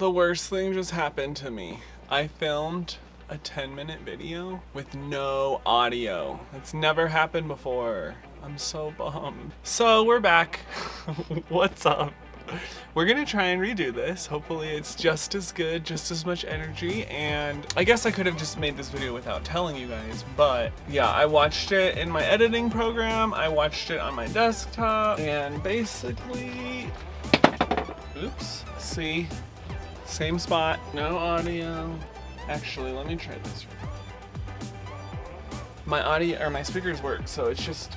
The worst thing just happened to me. I filmed a 10-minute video with no audio. It's never happened before. I'm so bummed. So we're back. What's up? We're gonna try and redo this. Hopefully it's just as good, just as much energy, and I guess I could have just made this video without telling you guys, but yeah, I watched it in my editing program, I watched it on my desktop, and basically, oops, see, same spot, no audio. Actually, let me try this. My audio, or my speakers work, so it's just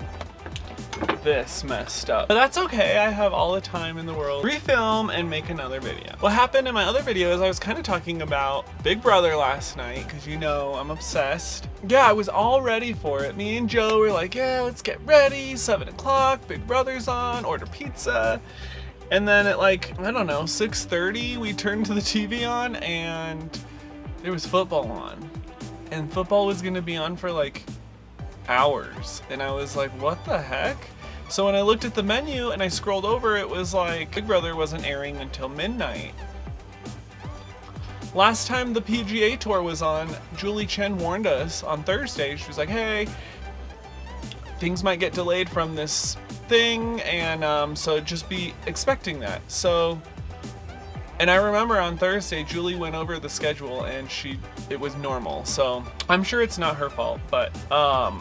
this messed up. But that's okay, I have all the time in the world. Refilm and make another video. What happened in my other video is I was kind of talking about Big Brother last night, because you know I'm obsessed. Yeah, I was all ready for it. Me and Joe were like, yeah, let's get ready, 7 o'clock, Big Brother's on, order pizza. And then at like, I don't know, 6:30, we turned the TV on and there was football on. And football was gonna be on for like hours. And I was like, what the heck? So when I looked at the menu and I scrolled over, it was like Big Brother wasn't airing until midnight. Last time the PGA Tour was on, Julie Chen warned us on Thursday. She was like, hey, things might get delayed from this thing, and so just be expecting that. So, and I remember on Thursday, Julie went over the schedule and it was normal. So I'm sure it's not her fault, but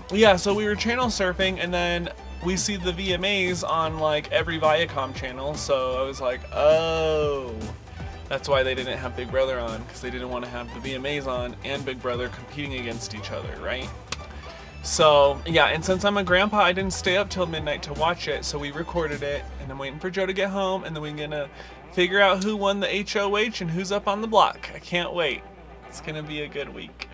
yeah, so we were channel surfing and then we see the VMAs on like every Viacom channel. So I was like, oh, that's why they didn't have Big Brother on, because they didn't want to have the VMAs on and Big Brother competing against each other, right? So yeah, and since I'm a grandpa, I didn't stay up till midnight to watch it, so we recorded it, and I'm waiting for Joe to get home, and then we're gonna figure out who won the HOH and who's up on the block. I can't wait. It's gonna be a good week.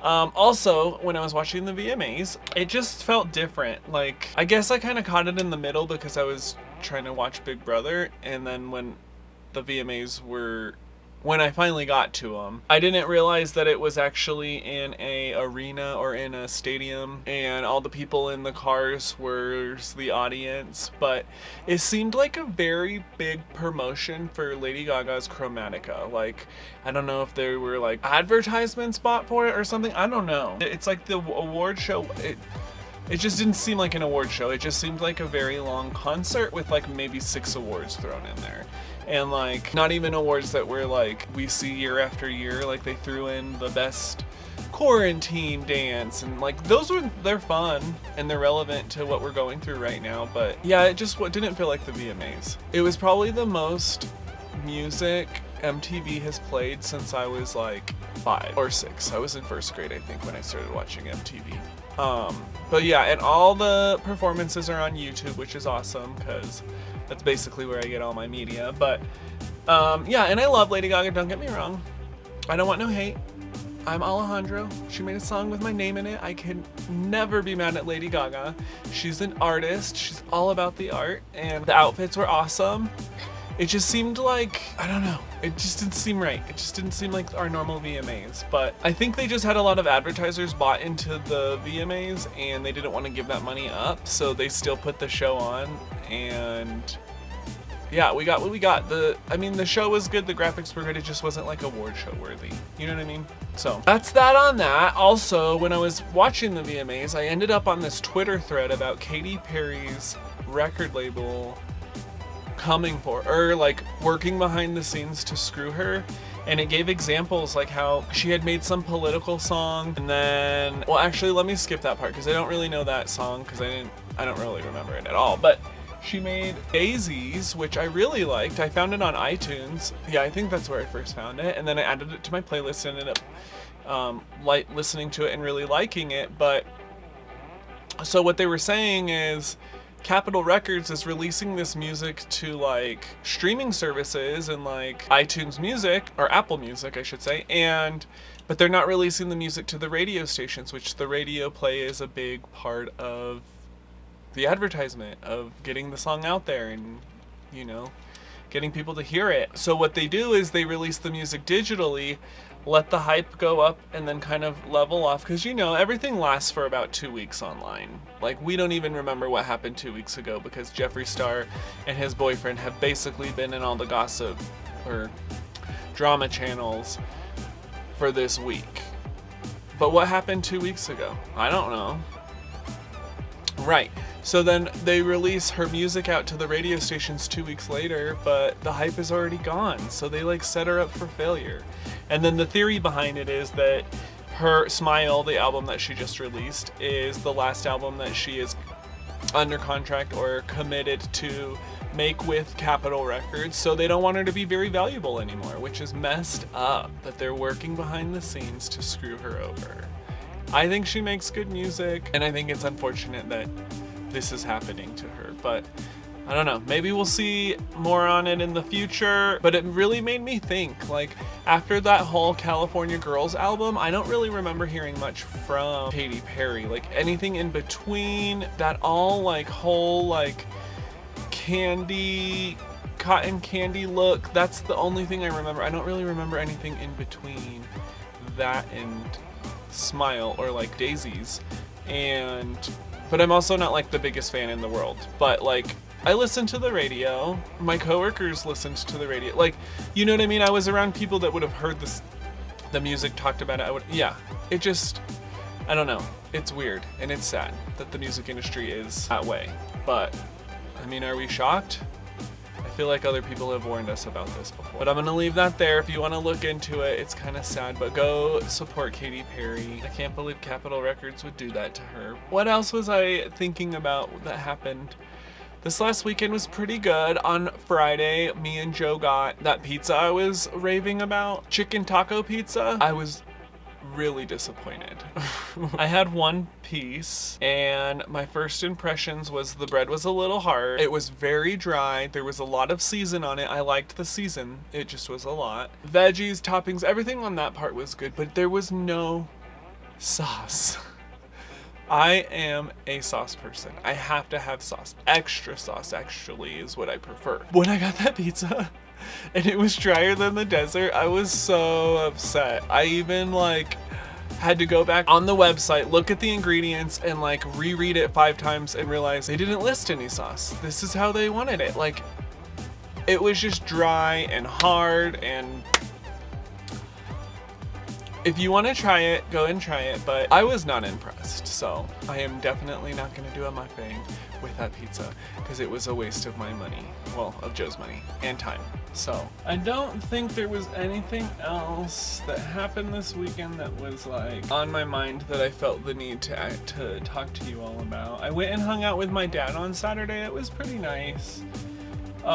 Also, when I was watching the VMAs, it just felt different. Like, I guess I kind of caught it in the middle because I was trying to watch Big Brother, and then when the VMAs were, when I finally got to them, I didn't realize that it was actually in a arena or in a stadium and all the people in the cars were the audience, but it seemed like a very big promotion for Lady Gaga's Chromatica. Like, I don't know if there were like advertisements bought for it or something, I don't know. It's like the award show, it just didn't seem like an award show. It just seemed like a very long concert with like maybe 6 awards thrown in there. And like, not even awards that were like, we see year after year. Like, they threw in the best quarantine dance, and like, they're fun and they're relevant to what we're going through right now. But yeah, it just didn't feel like the VMAs. It was probably the most music MTV has played since I was like 5 or 6. I was in 1st grade, I think, when I started watching MTV. But yeah, and all the performances are on YouTube, which is awesome because that's basically where I get all my media. But yeah, and I love Lady Gaga, don't get me wrong. I don't want no hate. I'm Alejandro. She made a song with my name in it. I can never be mad at Lady Gaga. She's an artist. She's all about the art, and the outfits were awesome. It just seemed like, I don't know, it just didn't seem right. It just didn't seem like our normal VMAs. But I think they just had a lot of advertisers bought into the VMAs and they didn't want to give that money up, so they still put the show on. And yeah, we got what we got. I mean, the show was good, the graphics were good, it just wasn't like award show worthy. You know what I mean? So that's that on that. Also, when I was watching the VMAs, I ended up on this Twitter thread about Katy Perry's record label coming for, or like working behind the scenes to screw her, and it gave examples like how she had made some political song, and then, well, actually let me skip that part because I don't really know that song because I don't really remember it at all. But she made Daisies, which I really liked. I found it on iTunes. Yeah, I think that's where I first found it, and then I added it to my playlist and ended up listening to it and really liking it. But so what they were saying is Capitol Records is releasing this music to like streaming services and like iTunes Music, or Apple Music I should say, but they're not releasing the music to the radio stations, which the radio play is a big part of the advertisement of getting the song out there and, you know, getting people to hear it. So what they do is they release the music digitally, let the hype go up, and then kind of level off, because you know everything lasts for about 2 weeks online. Like, we don't even remember what happened 2 weeks ago because Jeffree Star and his boyfriend have basically been in all the gossip, or drama channels for this week. But what happened 2 weeks ago? I don't know. Right. So then they release her music out to the radio stations 2 weeks later, but the hype is already gone. So they like set her up for failure. And then the theory behind it is that her Smile, the album that she just released, is the last album that she is under contract or committed to make with Capitol Records, so they don't want her to be very valuable anymore, which is messed up that they're working behind the scenes to screw her over. I think she makes good music, and I think it's unfortunate that this is happening to her, but I don't know, maybe we'll see more on it in the future. But it really made me think, like, after that whole California Girls album, I don't really remember hearing much from Katy Perry. Like, anything in between that all like whole like candy, cotton candy look, that's the only thing I remember. I don't really remember anything in between that and Smile or like Daisies. But I'm also not like the biggest fan in the world, but like I listen to the radio. My coworkers listened to the radio. Like, you know what I mean? I was around people that would have heard the music, talked about it. It just, I don't know. It's weird and it's sad that the music industry is that way. But, I mean, are we shocked? I feel like other people have warned us about this before. But I'm gonna leave that there. If you wanna look into it, it's kind of sad, but go support Katy Perry. I can't believe Capitol Records would do that to her. What else was I thinking about that happened? This last weekend was pretty good. On Friday, me and Joe got that pizza I was raving about, chicken taco pizza. I was really disappointed. I had one piece and my first impressions was the bread was a little hard. It was very dry. There was a lot of season on it. I liked the season. It just was a lot. Veggies, toppings, everything on that part was good, but there was no sauce. I am a sauce person. I have to have sauce. Extra sauce actually is what I prefer. When I got that pizza and it was drier than the desert, I was so upset. I even like had to go back on the website, look at the ingredients and like reread it 5 times and realize they didn't list any sauce. This is how they wanted it. Like, it was just dry and hard, and if you want to try it, go and try it, but I was not impressed, so I am definitely not going to do a mukbang with that pizza because it was a waste of my money, well, of Joe's money and time. So I don't think there was anything else that happened this weekend that was like on my mind that I felt the need to talk to you all about. I went and hung out with my dad on Saturday. It was pretty nice.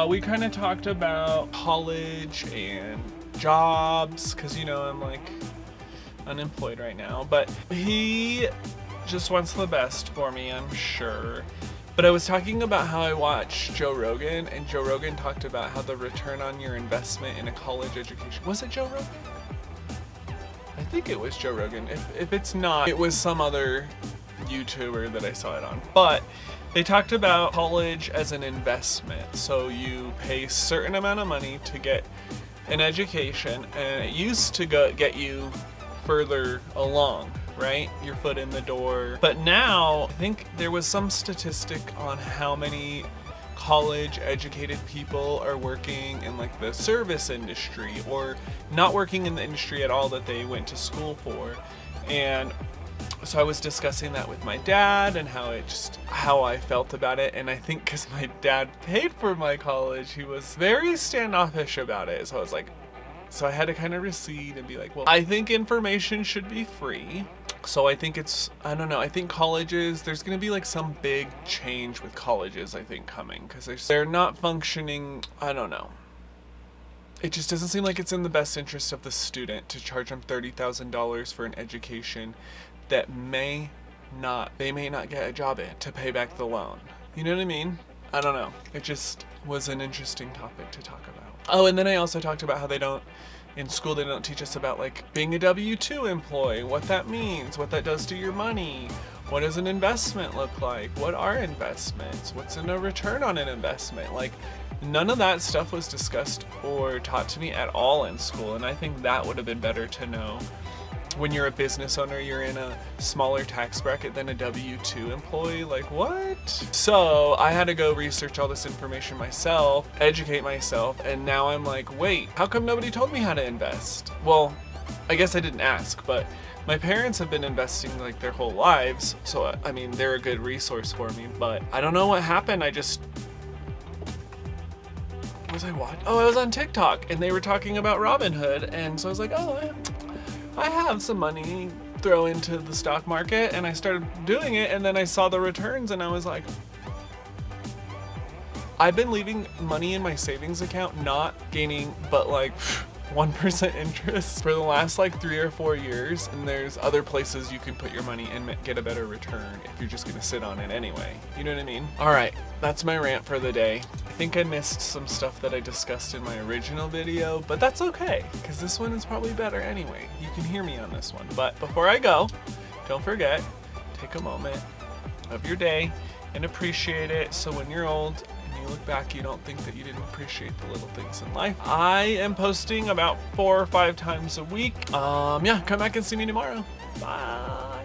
We kind of talked about college and jobs because, you know, I'm like unemployed right now, but he just wants the best for me, I'm sure. But I was talking about how I watched Joe Rogan, and Joe Rogan talked about how the return on your investment in a college education, was it Joe Rogan? I think it was Joe Rogan. If it's not, it was some other YouTuber that I saw it on. But they talked about college as an investment. So you pay a certain amount of money to get an education, and it used to get you further along, right? Your foot in the door. But now, I think there was some statistic on how many college educated people are working in like the service industry or not working in the industry at all that they went to school for. And so I was discussing that with my dad and how I felt about it. And I think because my dad paid for my college, he was very standoffish about it. So I was like, so I had to kind of recede and be like, well, I think information should be free. So I think I don't know, I think colleges, there's going to be like some big change with colleges, I think, coming. Because they're not functioning, I don't know. It just doesn't seem like it's in the best interest of the student to charge them $30,000 for an education that they may not get a job in to pay back the loan. You know what I mean? I don't know. It just was an interesting topic to talk about. Oh, and then I also talked about how in school they don't teach us about like being a W-2 employee, what that means, what that does to your money, what does an investment look like, what are investments, what's a return on an investment. Like, none of that stuff was discussed or taught to me at all in school, and I think that would have been better to know when you're a business owner, you're in a smaller tax bracket than a W-2 employee. Like, what? So I had to go research all this information myself, educate myself, and now I'm like, wait, how come nobody told me how to invest? Well, I guess I didn't ask, but my parents have been investing like their whole lives, so I mean, they're a good resource for me, but I don't know what happened. What was I watching? Oh, I was on TikTok, and they were talking about Robinhood, and so I was like, oh, I have some money throw into the stock market, and I started doing it, and then I saw the returns, and I was like, I've been leaving money in my savings account, not gaining, but like 1% interest for the last like 3 or 4 years, and there's other places you can put your money and get a better return if you're just gonna sit on it anyway. You know what I mean? All right, that's my rant for the day. I think I missed some stuff that I discussed in my original video, but that's okay, because this one is probably better anyway. You can hear me on this one. But before I go, don't forget, take a moment of your day and appreciate it, so when you're old and you look back, you don't think that you didn't appreciate the little things in life. I am posting about 4 or 5 times a week. Yeah, come back and see me tomorrow. Bye.